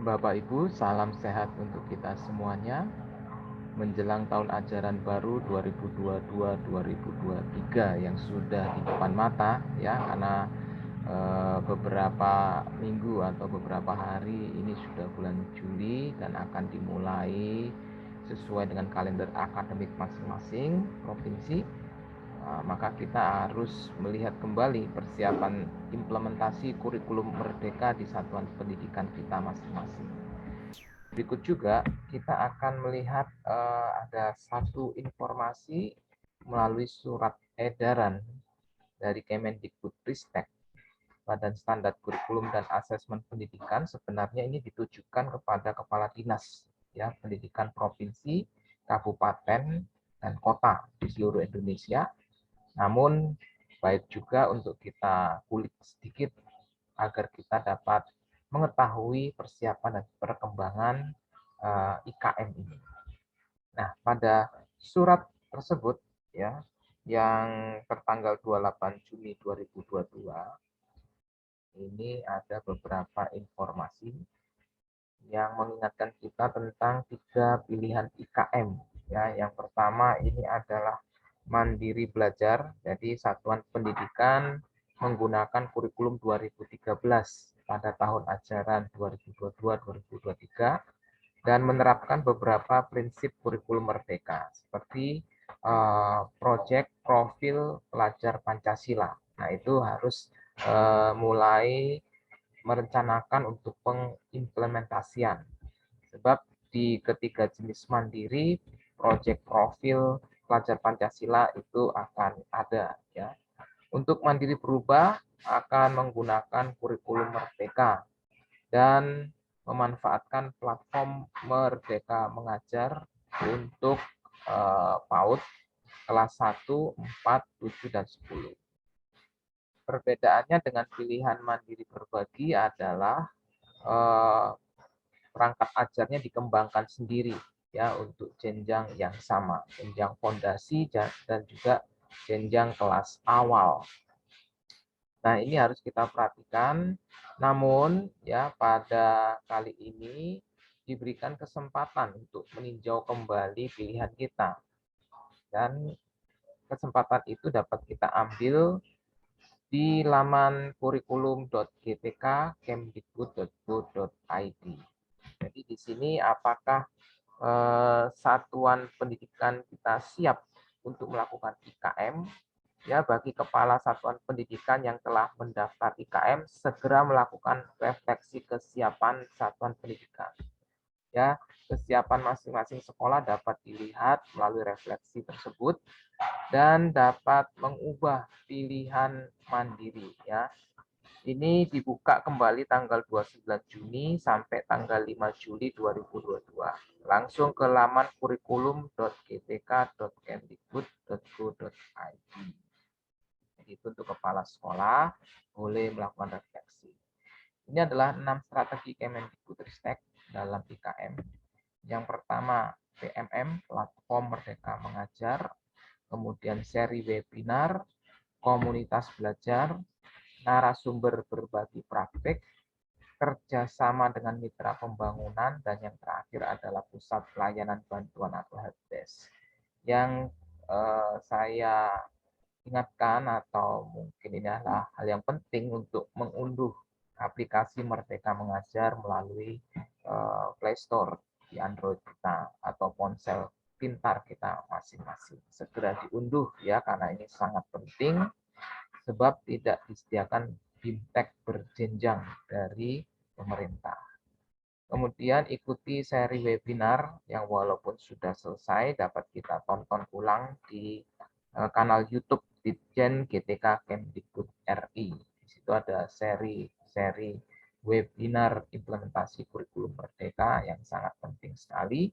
Bapak Ibu, salam sehat untuk kita semuanya. Menjelang tahun ajaran baru 2022-2023 yang sudah di depan mata ya, karena beberapa minggu atau beberapa hari ini sudah bulan Juli dan akan dimulai sesuai dengan kalender akademik masing-masing provinsi. Maka kita harus melihat kembali persiapan implementasi kurikulum merdeka di satuan pendidikan kita masing-masing. Berikut juga kita akan melihat ada satu informasi melalui surat edaran dari Kemendikbudristek, Badan Standar Kurikulum dan Asesmen Pendidikan. Sebenarnya ini ditujukan kepada kepala dinas ya pendidikan provinsi, kabupaten, dan kota di seluruh Indonesia. Namun baik juga untuk kita kulik sedikit agar kita dapat mengetahui persiapan dan perkembangan IKM ini. Nah, pada surat tersebut ya yang tertanggal 28 Juni 2022 ini ada beberapa informasi yang mengingatkan kita tentang 3 pilihan IKM ya. Yang pertama ini adalah mandiri belajar, jadi satuan pendidikan menggunakan kurikulum 2013 pada tahun ajaran 2022-2023 dan menerapkan beberapa prinsip kurikulum merdeka seperti proyek profil pelajar Pancasila. Nah, itu harus mulai merencanakan untuk pengimplementasian. Sebab di ketiga jenis mandiri, proyek profil pelajar Pancasila itu akan ada ya. Untuk mandiri berubah akan menggunakan kurikulum merdeka dan memanfaatkan platform Merdeka Mengajar untuk PAUD kelas 1, 4, 7, dan 10. Perbedaannya dengan pilihan mandiri berbagi adalah perangkat ajarnya dikembangkan sendiri ya untuk jenjang yang sama, jenjang fondasi dan juga jenjang kelas awal. Nah, ini harus kita perhatikan. Namun ya pada kali ini diberikan kesempatan untuk meninjau kembali pilihan kita. Dan kesempatan itu dapat kita ambil di laman kurikulum.gpk.kemdikbud.go.id. Jadi di sini apakah satuan pendidikan kita siap untuk melakukan IKM? Ya, bagi kepala satuan pendidikan yang telah mendaftar IKM, segera melakukan refleksi kesiapan satuan pendidikan. Ya, kesiapan masing-masing sekolah dapat dilihat melalui refleksi tersebut dan dapat mengubah pilihan mandiri ya. Ini dibuka kembali tanggal 29 Juni sampai tanggal 5 Juli 2022. Langsung ke laman kurikulum.gpk.kemdikbud.go.id. Itu untuk kepala sekolah boleh melakukan refleksi. Ini adalah 6 strategi Kemendikbudristek dalam IKM. Yang pertama, PMM, Platform Merdeka Mengajar, kemudian seri webinar, komunitas belajar, narasumber berbagi praktik, kerjasama dengan mitra pembangunan, dan yang terakhir adalah pusat pelayanan bantuan atau helpdesk. Yang saya ingatkan atau mungkin ini adalah hal yang penting untuk mengunduh aplikasi Merdeka Mengajar melalui Play Store di Android kita atau ponsel pintar kita masing-masing. Segera diunduh ya, karena ini sangat penting sebab tidak disediakan BIMTEK berjenjang dari pemerintah. Kemudian ikuti seri webinar yang walaupun sudah selesai dapat kita tonton ulang di kanal YouTube Ditjen GTK Kemdikbud RI. Di situ ada seri webinar implementasi kurikulum merdeka yang sangat penting sekali.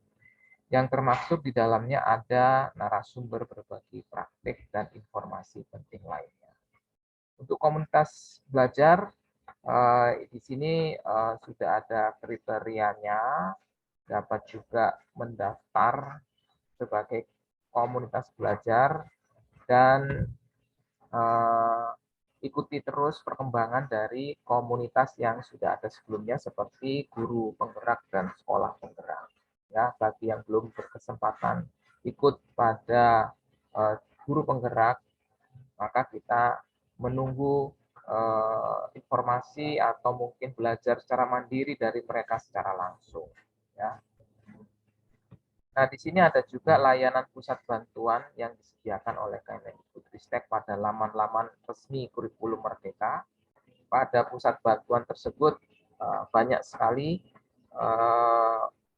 Yang termaksud di dalamnya ada narasumber berbagi praktik dan informasi penting lainnya. Untuk komunitas belajar, di sini sudah ada kriterianya, dapat juga mendaftar sebagai komunitas belajar dan ikuti terus perkembangan dari komunitas yang sudah ada sebelumnya seperti guru penggerak dan sekolah penggerak. Ya, bagi yang belum berkesempatan ikut pada guru penggerak, maka kita menunggu informasi atau mungkin belajar secara mandiri dari mereka secara langsung. Ya. Nah, di sini ada juga layanan pusat bantuan yang disediakan oleh Kemendikbudristek pada laman-laman resmi kurikulum Merdeka. Pada pusat bantuan tersebut banyak sekali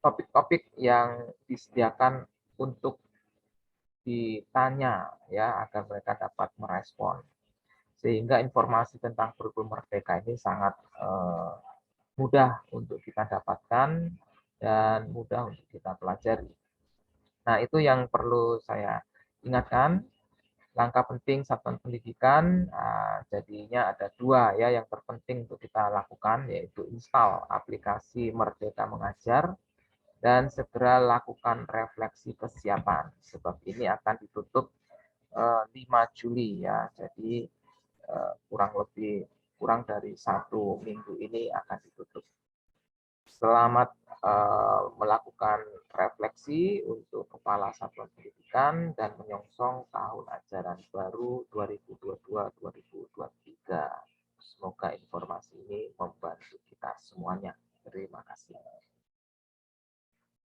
topik-topik yang disediakan untuk ditanya ya agar mereka dapat merespon. Sehingga informasi tentang kurikulum Merdeka ini sangat mudah untuk kita dapatkan dan mudah untuk kita pelajari. Nah, itu yang perlu saya ingatkan. Langkah penting satuan pendidikan, jadinya ada dua ya yang terpenting untuk kita lakukan, yaitu install aplikasi Merdeka Mengajar dan segera lakukan refleksi kesiapan, sebab ini akan ditutup 5 Juli ya. Jadi kurang dari 1 minggu ini akan ditutup. Selamat melakukan refleksi untuk Kepala Satuan Pendidikan dan menyongsong tahun ajaran baru 2022-2023. Semoga informasi ini membantu kita semuanya. Terima kasih.